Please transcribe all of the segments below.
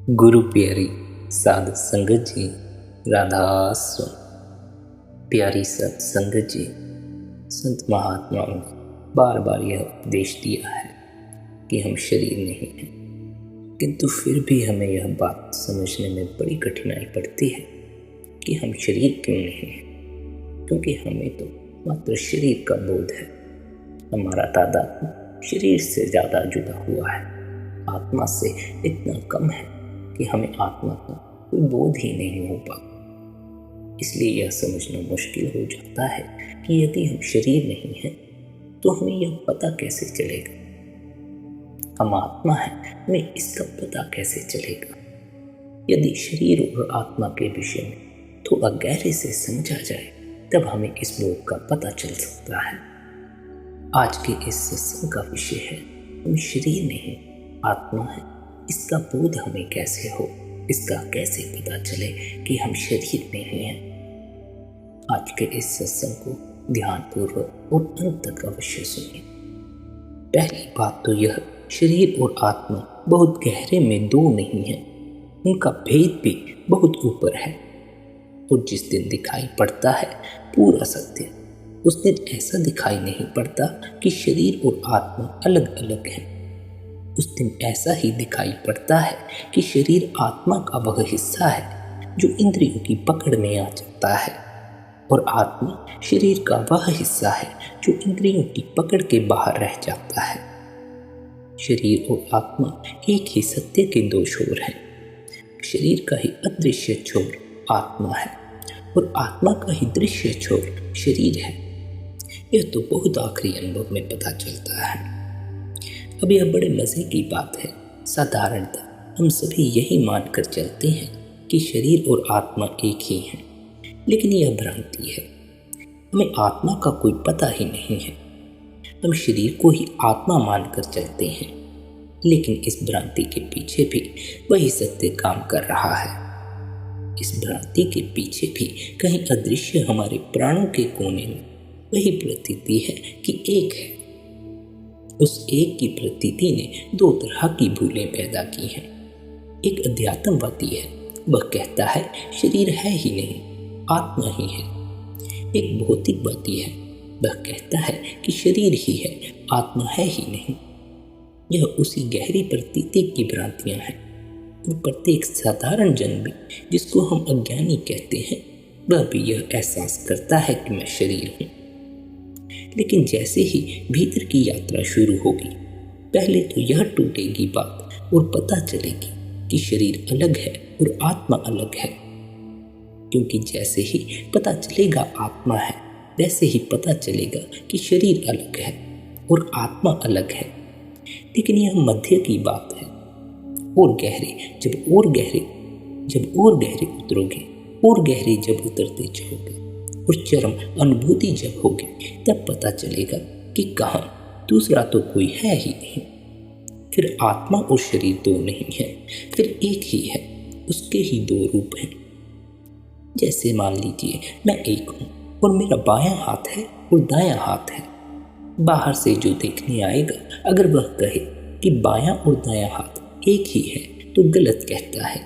गुरु प्यारी साध संगत जी, राधा सुन। प्यारी सत संगत जी, संत महात्माओं ने बार बार यह उपदेश दिया है कि हम शरीर नहीं हैं, किंतु फिर भी हमें यह बात समझने में बड़ी कठिनाई पड़ती है कि हम शरीर क्यों नहीं हैं, क्योंकि हमें तो मात्र शरीर का बोध है। हमारा तादात्म्य शरीर से ज़्यादा जुड़ा हुआ है, आत्मा से इतना कम है कि हमें आत्मा का कोई बोध ही नहीं हो पाता। इसलिए यह समझना मुश्किल हो जाता है कि यदि हम शरीर नहीं हैं तो हमें यह पता कैसे चलेगा, हम आत्मा हैं, हमें इसका पता कैसे चलेगा। यदि शरीर और आत्मा के विषय में थोड़ा गहरे से समझा जाए तब हमें इस बोध का पता चल सकता है। आज के इस सत्संग का विषय है हम शरीर नहीं आत्मा है, इसका बोध हमें कैसे हो, इसका कैसे पता चले कि हम शरीर नहीं हैं। आज के इस सत्संग को ध्यानपूर्वक और अंत तक अवश्य सुनिए। पहली बात तो यह, शरीर और आत्मा बहुत गहरे में दो नहीं है, उनका भेद भी बहुत ऊपर है। और जिस दिन दिखाई पड़ता है पूरा सत्य, उस दिन ऐसा दिखाई नहीं पड़ता कि शरीर और आत्मा अलग अलग हैं। उस दिन ऐसा ही दिखाई पड़ता है कि शरीर आत्मा का वह हिस्सा है जो इंद्रियों की पकड़ में आ जाता है, और आत्मा शरीर का वह हिस्सा है जो इंद्रियों की पकड़ के बाहर रह जाता है। शरीर और आत्मा एक ही सत्य के दो छोर हैं। शरीर का ही अदृश्य छोर आत्मा है और आत्मा का ही दृश्य छोर शरीर है। यह तो बहुत आखिरी अनुभव में पता चलता है। अब यह बड़े मज़े की बात है। साधारणतः हम सभी यही मानकर चलते हैं कि शरीर और आत्मा एक ही हैं, लेकिन यह भ्रांति है। हमें आत्मा का कोई पता ही नहीं है। हम शरीर को ही आत्मा मानकर चलते हैं, लेकिन इस भ्रांति के पीछे भी वही सत्य काम कर रहा है। इस भ्रांति के पीछे भी कहीं अदृश्य हमारे प्राणों के कोने में वही प्रतीति है कि एक है। उस एक की प्रतीति ने दो तरह की भूलें पैदा की हैं। एक अध्यात्मवादी है, वह कहता है शरीर है ही नहीं, आत्मा ही है। एक भौतिकवादी है, वह कहता है कि शरीर ही है, आत्मा है ही नहीं। यह उसी गहरी प्रतीति की भ्रांतियां हैं। और प्रत्येक साधारण जन भी, जिसको हम अज्ञानी कहते हैं, वह भी यह एहसास करता है कि मैं शरीर हूँ। लेकिन जैसे ही भीतर की यात्रा शुरू होगी, पहले तो यह टूटेगी बात और पता चलेगी कि शरीर अलग है और आत्मा अलग है। क्योंकि जैसे ही पता चलेगा आत्मा है, वैसे ही पता चलेगा कि शरीर अलग है और आत्मा अलग है। लेकिन यह मध्य की बात है। और गहरे जब और गहरे उतरोगे, और गहरे जब उतरते जाओगे और चरम अनुभूति जब होगी, तब पता चलेगा कि कहाँ दूसरा तो कोई है ही नहीं। फिर आत्मा और शरीर दो नहीं है, फिर एक ही है, उसके ही दो रूप हैं। जैसे मान लीजिए मैं एक हूँ और मेरा बायां हाथ है और दायां हाथ है। बाहर से जो देखने आएगा, अगर वह कहे कि बायां और दायां हाथ एक ही है, तो गलत कहता है,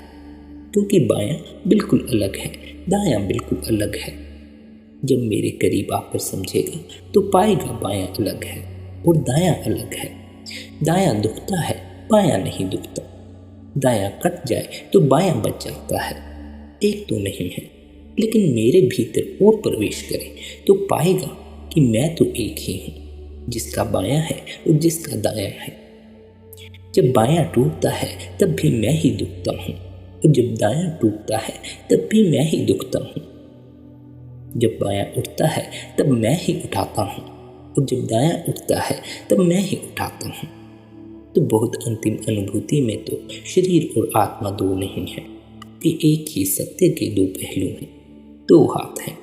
क्योंकि बायां बिल्कुल अलग है, दायां बिल्कुल अलग है। जब मेरे करीब आकर समझेगा तो पाएगा बायां अलग है और दायां अलग है। दायां दुखता है, बायां नहीं दुखता। दायां कट जाए तो बायां बच जाता है। एक तो नहीं है, लेकिन मेरे भीतर और प्रवेश करे तो पाएगा कि मैं तो एक ही हूँ, जिसका बायां है और जिसका दायां है। जब बायां टूटता है तब भी मैं ही दुखता हूँ, और जब दायां टूटता है तब भी मैं ही दुखता हूँ। जब बायां उठता है तब मैं ही उठाता हूँ, और जब दायां उठता है तब मैं ही उठाता हूँ। तो बहुत अंतिम अनुभूति में तो शरीर और आत्मा दो नहीं है, कि एक ही सत्य के दो पहलू हैं, दो हाथ हैं।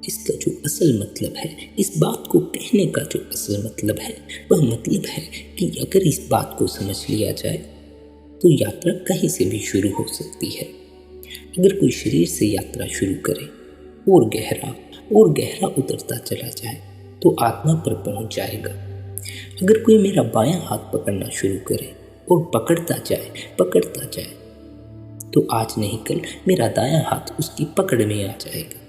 इसका जो असल मतलब है, इस बात को कहने का जो असल मतलब है, वह मतलब है कि अगर इस बात को समझ लिया जाए तो यात्रा कहीं से भी शुरू हो सकती है। अगर कोई शरीर से यात्रा शुरू करे और गहरा उतरता चला जाए तो आत्मा पर पहुंच जाएगा। अगर कोई मेरा बायां हाथ पकड़ना शुरू करे और पकड़ता जाए तो आज नहीं कल मेरा दायां हाथ उसकी पकड़ में आ जाएगा।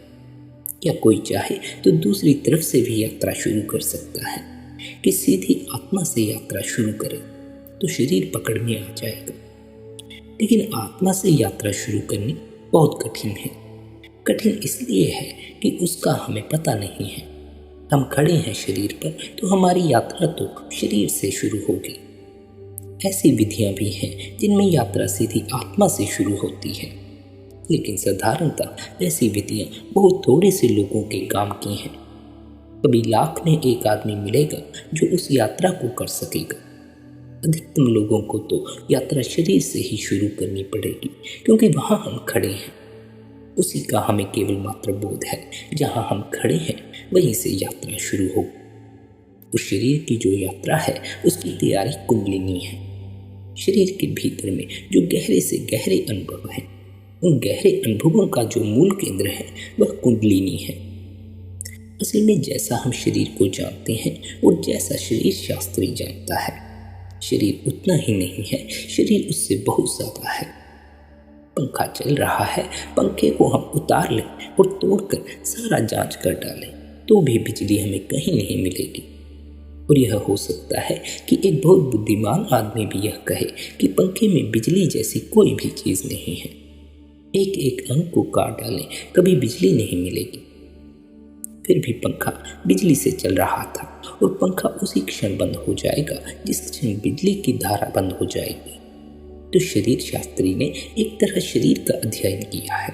या कोई चाहे तो दूसरी तरफ से भी यात्रा शुरू कर सकता है कि सीधी आत्मा से यात्रा शुरू करे तो शरीर पकड़ में आ जाएगा। लेकिन आत्मा से यात्रा शुरू करनी बहुत कठिन है। कठिन इसलिए है कि उसका हमें पता नहीं है। हम खड़े हैं शरीर पर तो हमारी यात्रा तो शरीर से शुरू होगी। ऐसी विधियां भी हैं जिनमें यात्रा सीधी आत्मा से शुरू होती है, लेकिन साधारणतः ऐसी विधियां बहुत थोड़े से लोगों के काम की हैं। कभी लाख में एक आदमी मिलेगा जो उस यात्रा को कर सकेगा। अधिकतम लोगों को तो यात्रा शरीर से ही शुरू करनी पड़ेगी, क्योंकि वहां हम खड़े हैं। उसी का हमें केवल मात्र बोध है। जहां हम खड़े हैं वहीं से यात्रा शुरू हो। उस शरीर की जो यात्रा है उसकी तैयारी कुंडलिनी है। शरीर के भीतर में जो गहरे से गहरे अनुभव हैं, उन गहरे अनुभवों का जो मूल केंद्र है वह कुंडलिनी है। असल में जैसा हम शरीर को जानते हैं और जैसा शरीर शास्त्री जानता है, शरीर उतना ही नहीं है, शरीर उससे बहुत ज्यादा है। पंखा चल रहा है, पंखे को हम उतार लें और तोड़कर सारा जांच कर डालें तो भी बिजली हमें कहीं नहीं मिलेगी। और यह हो सकता है कि एक बहुत बुद्धिमान आदमी भी यह कहे कि पंखे में बिजली जैसी कोई भी चीज़ नहीं है। एक एक अंक को काट डालें, कभी बिजली नहीं मिलेगी। फिर भी पंखा बिजली से चल रहा था और पंखा उसी क्षण बंद हो जाएगा जिस क्षण बिजली की धारा बंद हो जाएगी। तो शरीर शास्त्री ने एक तरह शरीर का अध्ययन किया है।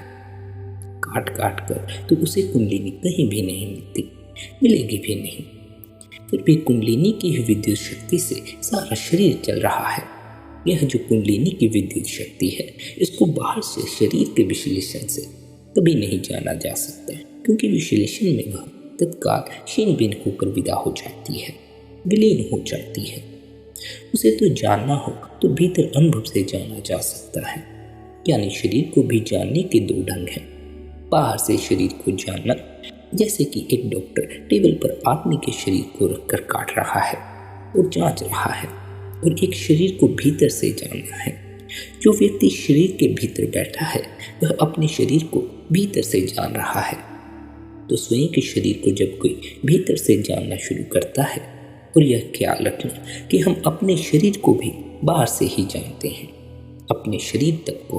काट काट कर तो उसे कुंडलिनी कहीं भी नहीं मिलती, मिलेगी भी नहीं। फिर भी कुंडलिनी की विद्युत शक्ति से सारा शरीर चल रहा है। यह जो कुंडलिनी की विद्युत शक्ति है, इसको बाहर से शरीर के विश्लेषण से कभी नहीं जाना जा सकता, क्योंकि विश्लेषण में वह तत्काल क्षीण भिन्न होकर विदा हो जाती है, विलीन हो जाती है। उसे तो जानना हो तो भीतर अनुभव से जाना जा सकता है। यानी शरीर को भी जानने के दो ढंग हैं। बाहर से शरीर को जानना, जैसे कि एक डॉक्टर टेबल पर आदमी के शरीर को रखकर काट रहा है और जांच रहा है, और एक शरीर को भीतर से जानना है। जो व्यक्ति शरीर के भीतर बैठा है वह अपने शरीर को भीतर से जान रहा है। तो स्वयं के शरीर को जब कोई भीतर से जानना शुरू करता है, और यह ख्याल रखना कि हम अपने शरीर को भी बाहर से ही जानते हैं, अपने शरीर तक को।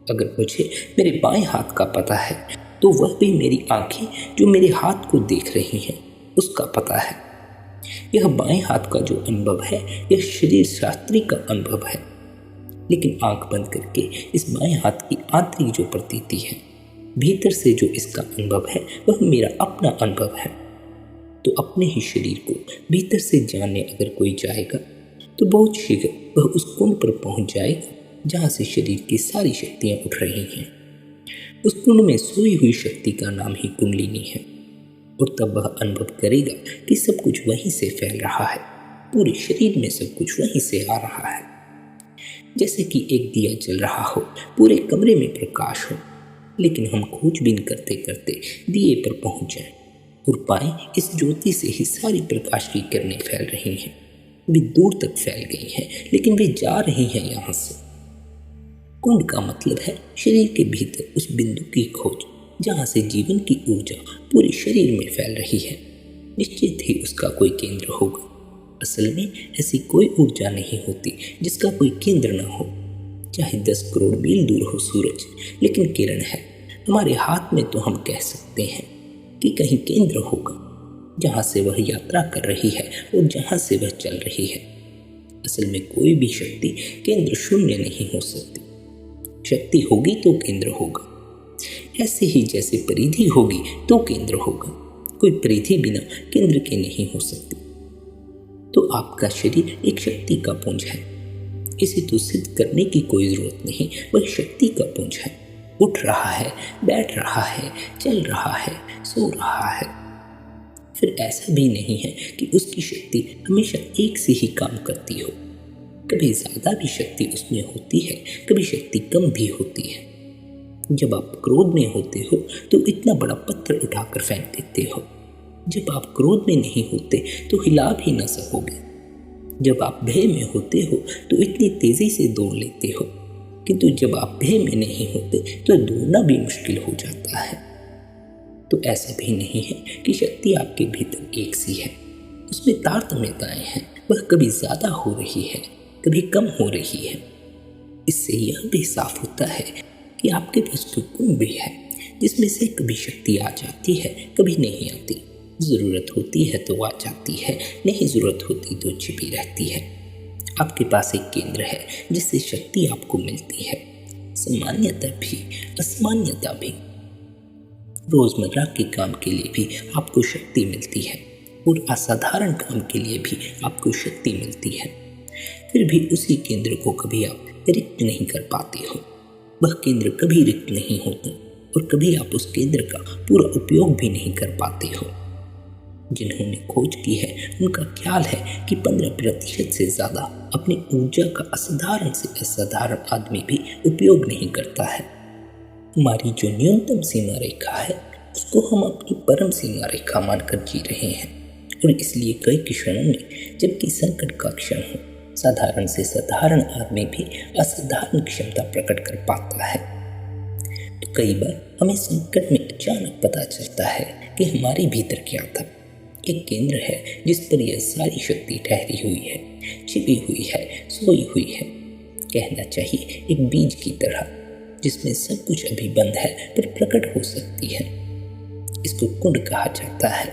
अगर मुझे मेरे बाएं हाथ का पता है तो वह भी मेरी आंखें जो मेरे हाथ को देख रही हैं उसका पता है। यह बाएं हाथ का जो अनुभव है यह शरीर शास्त्री का अनुभव है। लेकिन आंख बंद करके इस बाएं हाथ की आंतरिक जो प्रतीति है, भीतर से जो इसका अनुभव है, वह मेरा अपना अनुभव है। तो अपने ही शरीर को भीतर से जानने अगर कोई जाएगा तो बहुत शीघ्र वह उस कुंड पर पहुंच जाएगा जहां से शरीर की सारी शक्तियां उठ रही हैं। उस कुंड में सोई हुई शक्ति का नाम ही कुंडलिनी है। और तब वह अनुभव करेगा कि सब कुछ वहीं से फैल रहा है, पूरे शरीर में सब कुछ वहीं से आ रहा है। जैसे कि एक दिया जल रहा हो, पूरे कमरे में प्रकाश हो, लेकिन हम खोजबीन करते करते दिए पर पहुंच जाएं और पाएं इस ज्योति से ही सारी प्रकाश की किरणें फैल रही हैं। वे दूर तक फैल गई हैं, लेकिन वे जा रही हैं यहाँ से। कुंड का मतलब है शरीर के भीतर उस बिंदु की खोज जहाँ से जीवन की ऊर्जा पूरे शरीर में फैल रही है। निश्चित ही उसका कोई केंद्र होगा। असल में ऐसी कोई ऊर्जा नहीं होती जिसका कोई केंद्र न हो। चाहे 10 करोड़ मील दूर हो सूरज, लेकिन किरण है हमारे हाथ में, तो हम कह सकते हैं कि कहीं केंद्र होगा जहाँ से वह यात्रा कर रही है और जहाँ से वह चल रही है। असल में कोई भी शक्ति केंद्र शून्य नहीं हो सकती। शक्ति होगी तो केंद्र होगा। ऐसे ही जैसे परिधि होगी तो केंद्र होगा। कोई परिधि बिना केंद्र के नहीं हो सकती। तो आपका शरीर एक शक्ति का पुंज है। इसे तो सिद्ध करने की कोई जरूरत नहीं, वह शक्ति का पुंज है। उठ रहा है, बैठ रहा है, चल रहा है, सो रहा है। फिर ऐसा भी नहीं है कि उसकी शक्ति हमेशा एक से ही काम करती हो। कभी ज़्यादा भी शक्ति उसमें होती है, कभी शक्ति कम भी होती है। जब आप क्रोध में होते हो तो इतना बड़ा पत्थर उठाकर फेंक देते हो। जब आप क्रोध में नहीं होते तो हिला भी ना सकोगे। जब आप भय में होते हो तो इतनी तेज़ी से दौड़ लेते हो किंतु जब आप भय में नहीं होते तो दौड़ना भी मुश्किल हो जाता है। तो ऐसा भी नहीं है कि शक्ति आपके भीतर एक सी है, उसमें तारतम्यताएं हैं। वह कभी ज़्यादा हो रही है, कभी कम हो रही है। इससे यह भी साफ होता है कि आपके पास तो गुण भी है, जिसमें से कभी शक्ति आ जाती है, कभी नहीं आती। ज़रूरत होती है तो आ जाती है, नहीं ज़रूरत होती तो छिपी रहती है। आपके पास एक केंद्र है जिससे शक्ति आपको मिलती है, सामान्यता भी, असामान्यता भी। रोज़मर्रा के काम के लिए भी आपको शक्ति मिलती है और असाधारण काम के लिए भी आपको शक्ति मिलती है। फिर भी उसी केंद्र को कभी आप रिक्त नहीं कर पाते हो। वह केंद्र कभी रिक्त नहीं होता और कभी आप उस केंद्र का पूरा उपयोग भी नहीं कर पाते हो। जिन्होंने खोज की है उनका ख्याल है कि 15% से ज़्यादा अपनी ऊर्जा का असाधारण से असाधारण आदमी भी उपयोग नहीं करता है। हमारी जो न्यूनतम सीमा रेखा है उसको हम अपनी परम सीमा रेखा मानकर जी रहे हैं, और इसलिए कई क्षणों में, जबकि संकट का क्षण हो, साधारण से साधारण आदमी भी असाधारण क्षमता प्रकट कर पाता है। तो कई बार हमें संकट में अचानक पता चलता है कि हमारे भीतर क्या था। एक केंद्र है जिस पर यह सारी शक्ति ठहरी हुई है, छिपी हुई है, सोई हुई है। कहना चाहिए एक बीज की तरह, जिसमें सब कुछ अभी बंद है पर प्रकट हो सकती है। इसको कुंड कहा जाता है।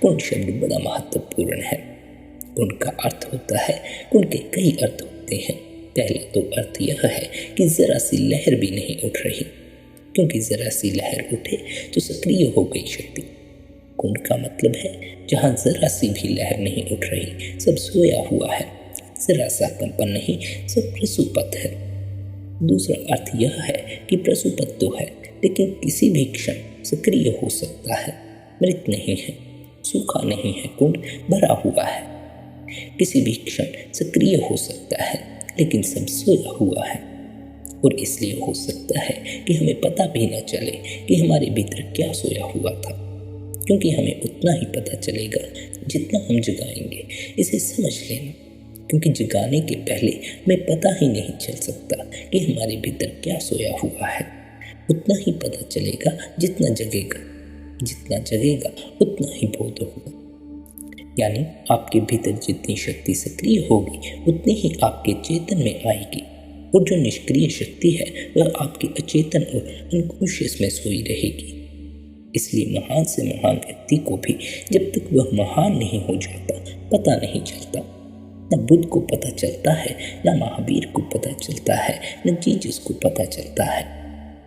कुंड शब्द बड़ा महत्वपूर्ण है। कुंड का अर्थ होता है, कुंड के कई अर्थ होते हैं। पहला तो अर्थ यह है कि जरा सी लहर भी नहीं उठ रही, क्योंकि जरा सी लहर उठे तो सक्रिय हो गई शक्ति। कुंड का मतलब है जहाँ जरा सी भी लहर नहीं उठ रही, सब सोया हुआ है, जरा सा कंपन नहीं, सब प्रसुप्त है। दूसरा अर्थ यह है कि प्रसुप्त तो है, लेकिन किसी भी क्षण सक्रिय हो सकता है, मृत नहीं है, सूखा नहीं है, कुंड भरा हुआ है। किसी भी क्षण सक्रिय हो सकता है, लेकिन सब सोया हुआ है। और इसलिए हो सकता है कि हमें पता भी न चले कि हमारे भीतर क्या सोया हुआ था, क्योंकि हमें उतना ही पता चलेगा जितना हम जगाएंगे। इसे समझ लेना, क्योंकि जगाने के पहले हमें पता ही नहीं चल सकता कि हमारे भीतर क्या सोया हुआ है। उतना ही पता चलेगा जितना जगेगा, जितना जगेगा उतना ही बोध होगा। यानी आपके भीतर जितनी शक्ति सक्रिय होगी उतनी ही आपके चेतन में आएगी, और जो निष्क्रिय शक्ति है वह आपके अचेतन और अनकॉन्शियस में सोई रहेगी। इसलिए महान से महान व्यक्ति को भी जब तक वह महान नहीं हो जाता पता नहीं चलता। न बुद्ध को पता चलता है, न महावीर को पता चलता है, न जीसस को पता चलता है।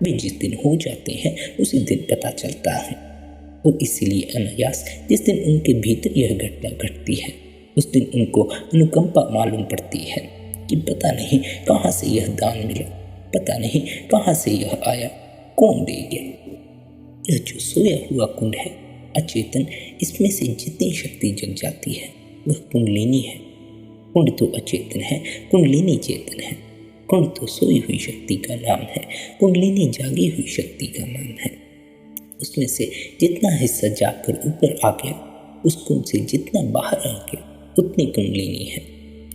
वे जिस दिन हो जाते हैं उसी दिन पता चलता है। और इसीलिए अनायास जिस दिन उनके भीतर यह घटना घटती है, उस दिन उनको अनुकंपा मालूम पड़ती है कि पता नहीं कहाँ से यह दान मिला, पता नहीं कहाँ से यह आया, कौन दे गया। यह जो सोया हुआ कुंड है अचेतन, इसमें से जितनी शक्ति जग जाती है वह कुंडलिनी है। कुंड तो अचेतन है, कुंडलिनी चेतन है। कुंड तो सोई हुई शक्ति का नाम है, कुंडलिनी जागी हुई शक्ति का नाम है। उसमें से जितना हिस्सा जाकर ऊपर आ गया, उस कुंड से जितना बाहर आ गया उतनी कुंडलिनी है।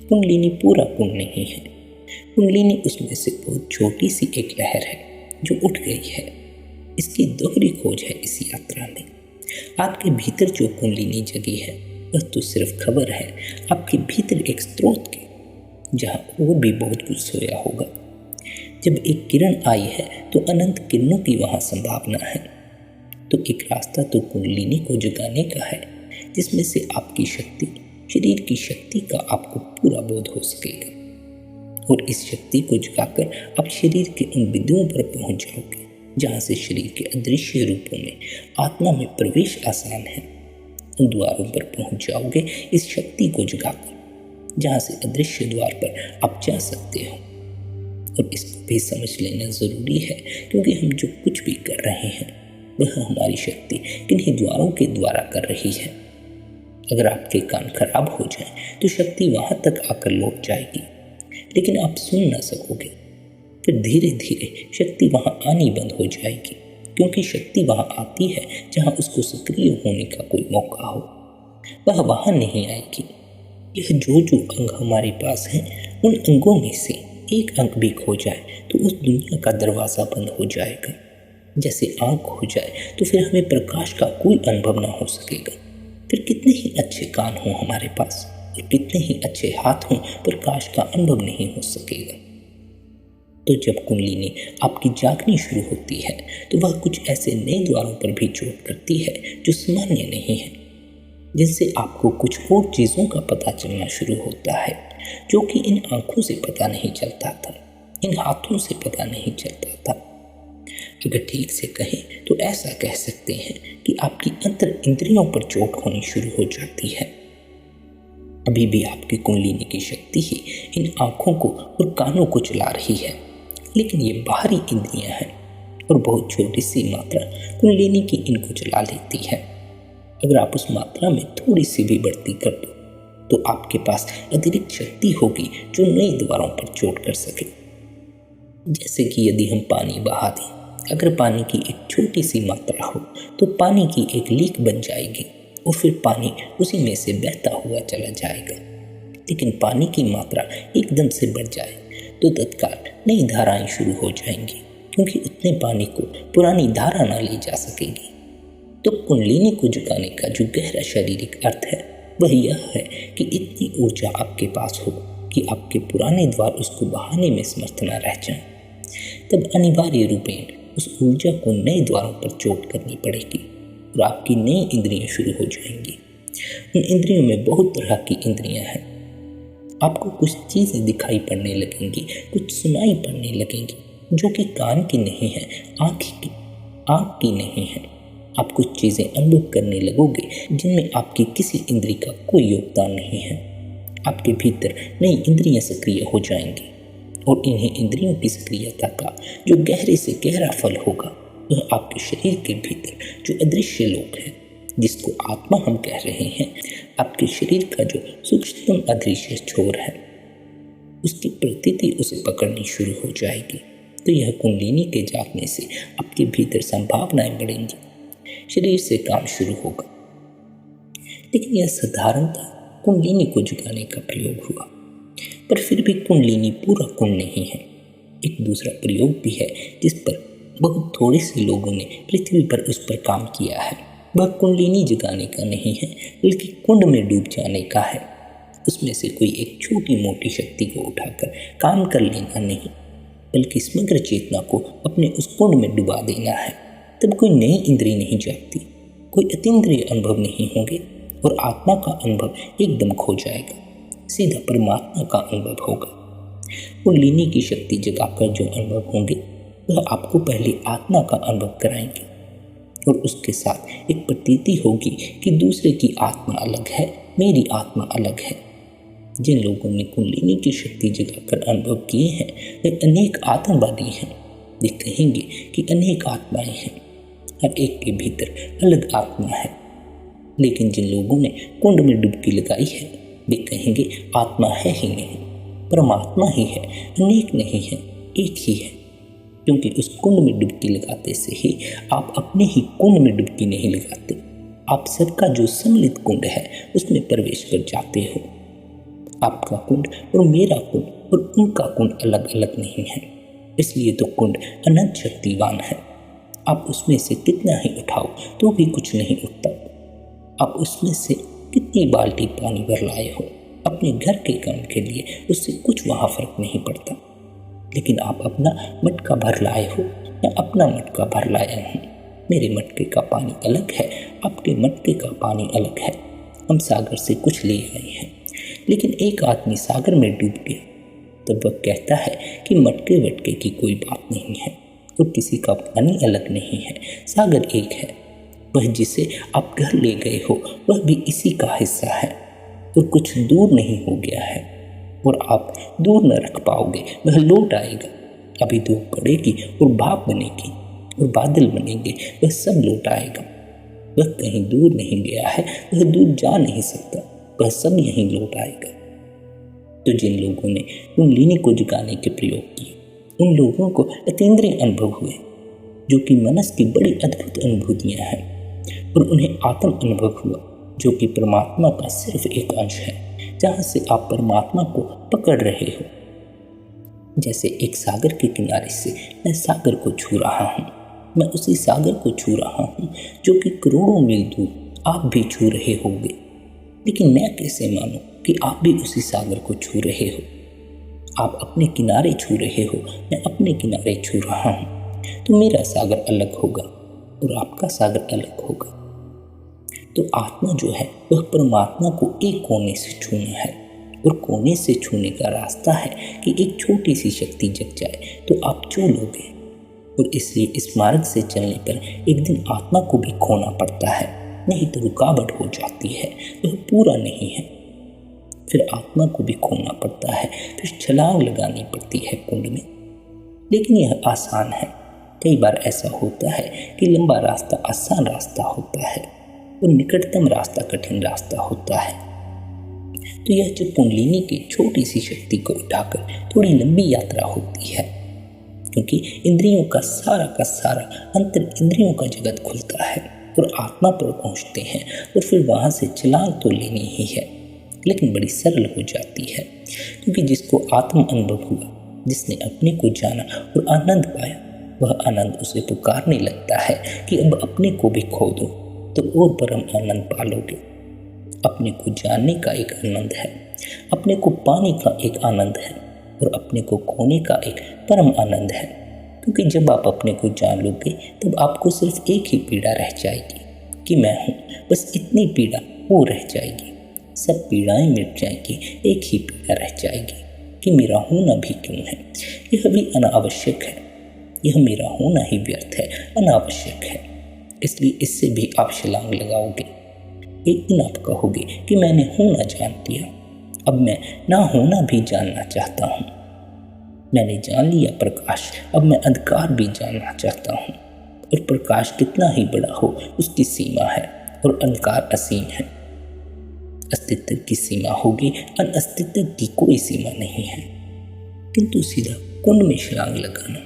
कुंडलिनी पूरा कुंड नहीं है। कुंडलिनी उसमें से बहुत छोटी सी एक लहर है जो उठ गई है। इसकी दोहरी खोज है इस यात्रा में। आपके भीतर जो कुंडलिनी जगी है वह तो सिर्फ खबर है आपके भीतर एक स्रोत की, जहाँ और भी बहुत कुछ सोया होगा। जब एक किरण आई है तो अनंत किरणों की वहाँ संभावना है। तो एक रास्ता तो कुंडलिनी को जगाने का है, जिसमें से आपकी शक्ति, शरीर की शक्ति का आपको पूरा बोध हो सकेगा। और इस शक्ति को जगाकर आप शरीर के उन बिंदुओं पर पहुंच जाओगे जहाँ से शरीर के अदृश्य रूपों में आत्मा में प्रवेश आसान है। उन द्वारों पर पहुंच जाओगे इस शक्ति को जगाकर, जहाँ से अदृश्य द्वार पर आप जा सकते हो। और इसको भी समझ लेना ज़रूरी है, क्योंकि हम जो कुछ भी कर रहे हैं वह हमारी शक्ति किन्हीं द्वारों के द्वारा कर रही है। अगर आपके कान खराब हो जाए तो शक्ति वहाँ तक आकर लौट जाएगी, लेकिन आप सुन ना सकोगे। फिर धीरे धीरे शक्ति वहाँ आनी बंद हो जाएगी, क्योंकि शक्ति वहाँ आती है जहाँ उसको सक्रिय होने का कोई मौका हो। वह वहाँ नहीं आएगी। यह जो अंग हमारे पास हैं उन अंगों में से एक अंक भी खो जाए तो उस दुनिया का दरवाज़ा बंद हो जाएगा। जैसे आँख खो जाए तो फिर हमें प्रकाश का कोई अनुभव ना हो सकेगा। फिर कितने ही अच्छे कान हों हमारे पास और कितने ही अच्छे हाथ हों, प्रकाश का अनुभव नहीं हो सकेगा। तो जब कुंडलिनी आपकी जागनी शुरू होती है तो वह कुछ ऐसे नए द्वारों पर भी चोट करती है जो सामान्य नहीं है, जिनसे आपको कुछ और चीज़ों का पता चलना शुरू होता है जो कि इन आँखों से पता नहीं चलता था, इन हाथों से पता नहीं चलता था। अगर ठीक से कहें तो ऐसा कह सकते हैं कि आपकी अंतर इंद्रियों पर चोट होनी शुरू हो जाती है। अभी भी आपकी कुंडलिनी की शक्ति ही इन आँखों को और कानों को चला रही है, लेकिन ये बाहरी इंद्रियां हैं और बहुत छोटी सी मात्रा कुंडलिनी की इनको चला लेती है। अगर आप उस मात्रा में थोड़ी सी भी बढ़ती कर दो तो आपके पास अतिरिक्त शक्ति होगी जो नए द्वारों पर चोट कर सके। जैसे कि यदि हम पानी बहा दें, अगर पानी की एक छोटी सी मात्रा हो तो पानी की एक लीक बन जाएगी और फिर पानी उसी में से बहता हुआ चला जाएगा। लेकिन पानी की मात्रा एकदम से बढ़ जाए तो तत्काल नई धाराएं शुरू हो जाएंगी, क्योंकि उतने पानी को पुरानी धारा ना ले जा सकेगी। तो कुंडलिनी को जगाने का जो गहरा शारीरिक अर्थ है वह यह है कि इतनी ऊर्जा आपके पास हो कि आपके पुराने द्वार उसको बहाने में समर्थ न रह जाएं। तब अनिवार्य रूपेण उस ऊर्जा को नए द्वारों पर चोट करनी पड़ेगी और आपकी नई इंद्रियां शुरू हो जाएंगी। उन इंद्रियों में बहुत तरह की इंद्रियां हैं। आपको कुछ चीज़ें दिखाई पड़ने लगेंगी, कुछ सुनाई पड़ने लगेंगी जो कि कान की नहीं है, आँख की नहीं है। आप कुछ चीज़ें अनुभव करने लगोगे जिनमें आपकी किसी इंद्रिय का कोई योगदान नहीं है। आपके भीतर नई इंद्रियां सक्रिय हो जाएंगी और इन्हीं इंद्रियों की सक्रियता का जो गहरे से गहरा फल होगा वह आपके शरीर के भीतर जो अदृश्य लोक है, जिसको आत्मा हम कह रहे हैं, आपके शरीर का जो सूक्ष्मतम अदृश्य छोर है, उसकी प्रतीति उसे पकड़नी शुरू हो जाएगी। तो यह कुंडलिनी के जागने से आपके भीतर संभावनाएं बढ़ेंगी, शरीर से काम शुरू होगा। लेकिन यह साधारणतः कुंडलिनी को जगाने का प्रयोग हुआ, पर फिर भी कुंडलिनी पूरा कुंड नहीं है। एक दूसरा प्रयोग भी है जिस पर बहुत थोड़े से लोगों ने पृथ्वी पर उस पर काम किया है। वह कुंडलिनी जगाने का नहीं है, बल्कि कुंड में डूब जाने का है। उसमें से कोई एक छोटी मोटी शक्ति को उठाकर काम कर लेना नहीं, बल्कि समग्र चेतना को अपने उस कुंड में डुबा देना है। तब कोई नई इंद्रिय नहीं जागती, कोई अतीन्द्रिय अनुभव नहीं होंगे और आत्मा का अनुभव एकदम खो जाएगा। सीधा परमात्मा का अनुभव होगा। कुंडलिनी की शक्ति जगाकर जो अनुभव होंगे वह आपको पहले आत्मा का अनुभव कराएंगे और उसके साथ एक प्रतीति होगी कि दूसरे की आत्मा अलग है, मेरी आत्मा अलग है। जिन लोगों ने कुंडलिनी की शक्ति जगाकर अनुभव किए हैं वे अनेक आत्मवादी हैं। वे कहेंगे कि अनेक आत्माएं हैं, हर एक के भीतर अलग आत्मा है। लेकिन जिन लोगों ने कुंड में डुबकी लगाई है वे कहेंगे आत्मा है ही नहीं, परमात्मा ही है, अनेक नहीं है, एक ही है। क्योंकि उस कुंड में डुबकी लगाते से ही आप अपने ही कुंड में डुबकी नहीं लगाते, आप सबका जो सम्मिलित कुंड है उसमें प्रवेश कर जाते हो। आपका कुंड और मेरा कुंड और उनका कुंड अलग अलग नहीं है, इसलिए तो कुंड अनंत शक्तिवान है। आप उसमें से कितना ही उठाओ तो भी कुछ नहीं उठता। आप उसमें से कितनी बाल्टी पानी भर लाए हो, अपने घर के काम के लिए उससे कुछ वहाँ फर्क नहीं पड़ता। लेकिन आप अपना मटका भर लाए हो, मैं अपना मटका भर लाया हूँ। मेरे मटके का पानी अलग है, आपके मटके का पानी अलग है। हम सागर से कुछ ले आए हैं, लेकिन एक आदमी सागर में डूब गया, तब वह कहता है कि मटके वटके की कोई बात नहीं है और किसी का पानी अलग नहीं है, सागर एक है। वह जिसे आप घर ले गए हो वह भी इसी का हिस्सा है और कुछ दूर नहीं हो गया है और आप दूर न रख पाओगे, वह लौट आएगा। अभी धूप पड़ेगी और भाप बनेगी और बादल बनेंगे, वह सब लौट आएगा। वह कहीं दूर नहीं गया है, वह दूर जा नहीं सकता, वह सब यहीं लौट आएगा। तो जिन लोगों ने कुंडलिनी को जगाने के प्रयोग किए उन लोगों को अतीन्द्रिय अनुभव हुए, जो कि मनस की बड़ी अद्भुत अनुभूतियाँ हैं, और उन्हें आत्म अनुभव हुआ जो कि परमात्मा का सिर्फ एक अंश है, जहाँ से आप परमात्मा को पकड़ रहे हो। जैसे एक सागर के किनारे से मैं सागर को छू रहा हूँ, मैं उसी सागर को छू रहा हूँ जो कि करोड़ों मील दूर आप भी छू रहे होंगे। लेकिन मैं कैसे मानूं कि आप भी उसी सागर को छू रहे हो? आप अपने किनारे छू रहे हो, मैं अपने किनारे छू रहा हूँ। तो मेरा सागर अलग होगा और आपका सागर अलग होगा। तो आत्मा जो है वह परमात्मा को एक कोने से छूना है, और कोने से छूने का रास्ता है कि एक छोटी सी शक्ति जग जाए तो आप छू लोगे। और इसलिए इस मार्ग से चलने पर एक दिन आत्मा को भी खोना पड़ता है, नहीं तो रुकावट हो जाती है, वह पूरा नहीं है। फिर आत्मा को भी खोना पड़ता है, फिर छलांग लगानी पड़ती है कुंड में। लेकिन यह आसान है। कई बार ऐसा होता है कि लंबा रास्ता आसान रास्ता होता है और निकटतम रास्ता कठिन रास्ता होता है। तो यह जो कुंडलिनी की छोटी सी शक्ति को उठाकर थोड़ी लंबी यात्रा होती है, क्योंकि इंद्रियों का सारा अंतर इंद्रियों का जगत खुलता है और आत्मा पर पहुंचते हैं, और फिर वहां से छलांग तो लेनी ही है, लेकिन बड़ी सरल हो जाती है। क्योंकि जिसको आत्म अनुभव हुआ, जिसने अपने को जाना और आनंद पाया, वह आनंद उसे पुकारने लगता है कि अब अपने को भी खो दो तो और परम आनंद पालोगे। अपने को जानने का एक आनंद है, अपने को पाने का एक आनंद है, और अपने को खोने का एक परम आनंद है। क्योंकि जब आप अपने को जान लोगे तब आपको सिर्फ एक ही पीड़ा रह जाएगी कि मैं हूँ, बस इतनी पीड़ा वो रह जाएगी। सब पीड़ाएं मिट जाएंगी, एक ही पीड़ा रह जाएगी कि मेरा होना भी क्यों है, यह भी अनावश्यक है, यह मेरा होना ही व्यर्थ है, अनावश्यक है। इसलिए इससे भी आप छलांग लगाओगे। एक दिन आप कहोगे कि मैंने होना जान लिया, अब मैं ना होना भी जानना चाहता हूँ। मैंने जान लिया प्रकाश, अब मैं अंधकार भी जानना चाहता हूँ। और प्रकाश कितना ही बड़ा हो उसकी सीमा है, और अंधकार असीम है। अस्तित्व की सीमा होगी, अनअस्तित्व की कोई सीमा नहीं है। किंतु सीधा कुंड में छलांग लगाना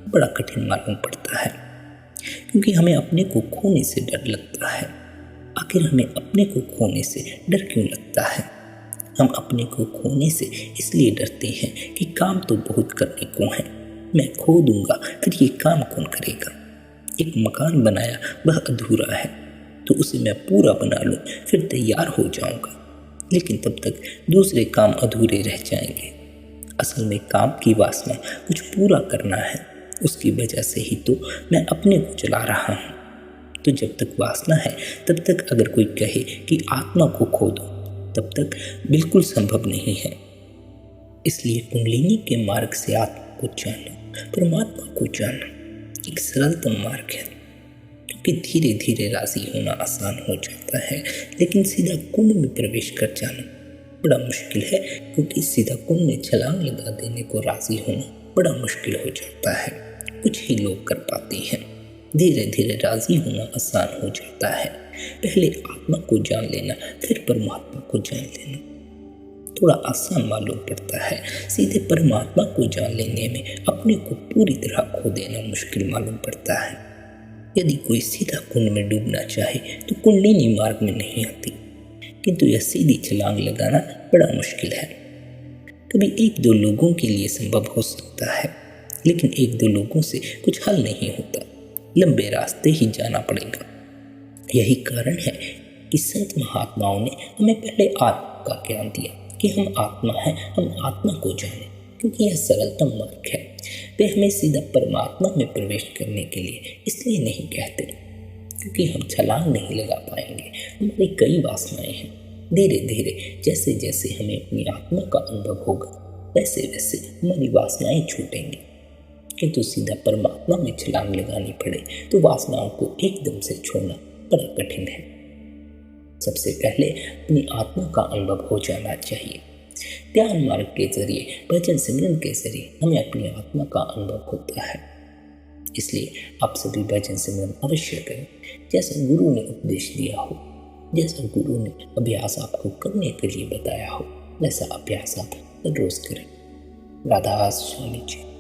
बड़ा कठिन मालूम पड़ता है, क्योंकि हमें अपने को खोने से डर लगता है। आखिर हमें अपने को खोने से डर क्यों लगता है? हम अपने को खोने से इसलिए डरते हैं कि काम तो बहुत करने को है, मैं खो दूंगा फिर ये काम कौन करेगा। एक मकान बनाया वह अधूरा है, तो उसे मैं पूरा बना लूँ फिर तैयार हो जाऊंगा, लेकिन तब तक दूसरे काम अधूरे रह जाएंगे। असल में काम की वासना कुछ पूरा करना है, उसकी वजह से ही तो मैं अपने को चला रहा हूँ। तो जब तक वासना है तब तक अगर कोई कहे कि आत्मा को खो दो, तब तक बिल्कुल संभव नहीं है। इसलिए कुंडलिनी के मार्ग से आत्मा को जानना, परमात्मा को जानना एक सरलतम मार्ग है। क्योंकि धीरे धीरे राजी होना आसान हो जाता है, लेकिन सीधा कुंड में प्रवेश कर जाना बड़ा मुश्किल है। क्योंकि सीधा कुंड में छलांग लगा देने को राजी होना बड़ा मुश्किल हो जाता है, कुछ ही लोग कर पाते हैं। धीरे धीरे राजी होना आसान हो जाता है। पहले आत्मा को जान लेना, फिर परमात्मा को जान लेना थोड़ा आसान मालूम पड़ता है। सीधे परमात्मा को जान लेने में अपने को पूरी तरह खो देना मुश्किल मालूम पड़ता है। यदि कोई सीधा कुंड में डूबना चाहे तो कुंडलिनी मार्ग में नहीं आती, किंतु यह सीधी छलांग लगाना बड़ा मुश्किल है। कभी एक दो लोगों के लिए संभव हो सकता है, लेकिन एक दो लोगों से कुछ हल नहीं होता, लंबे रास्ते ही जाना पड़ेगा। यही कारण है कि संत महात्माओं ने हमें पहले आत्मा का ज्ञान दिया कि हम आत्मा हैं, हम आत्मा को जानें, क्योंकि यह सरलतम मार्ग है। वे हमें सीधा परमात्मा में प्रवेश करने के लिए इसलिए नहीं कहते क्योंकि हम छलांग नहीं लगा पाएंगे, हमारी कई वासनाएं हैं। धीरे धीरे जैसे जैसे हमें अपनी आत्मा का अनुभव होगा, वैसे वैसे हमारी वासनाएं छूटेंगी। किंतु सीधा परमात्मा में छलांग लगानी पड़े तो वासनाओं को एकदम से छोड़ना बड़ा कठिन है। सबसे पहले अपनी आत्मा का अनुभव हो जाना चाहिए। ध्यान मार्ग के जरिए, भजन सिमरन के जरिए हमें अपनी आत्मा का अनुभव होता है। इसलिए आप सभी भजन सिमरन अवश्य करें, जैसा गुरु ने उपदेश दिया हो, जैसा गुरु ने अभ्यास आपको करने के लिए बताया हो, वैसा अभ्यास आप रोज करें। राधा स्वामी जी।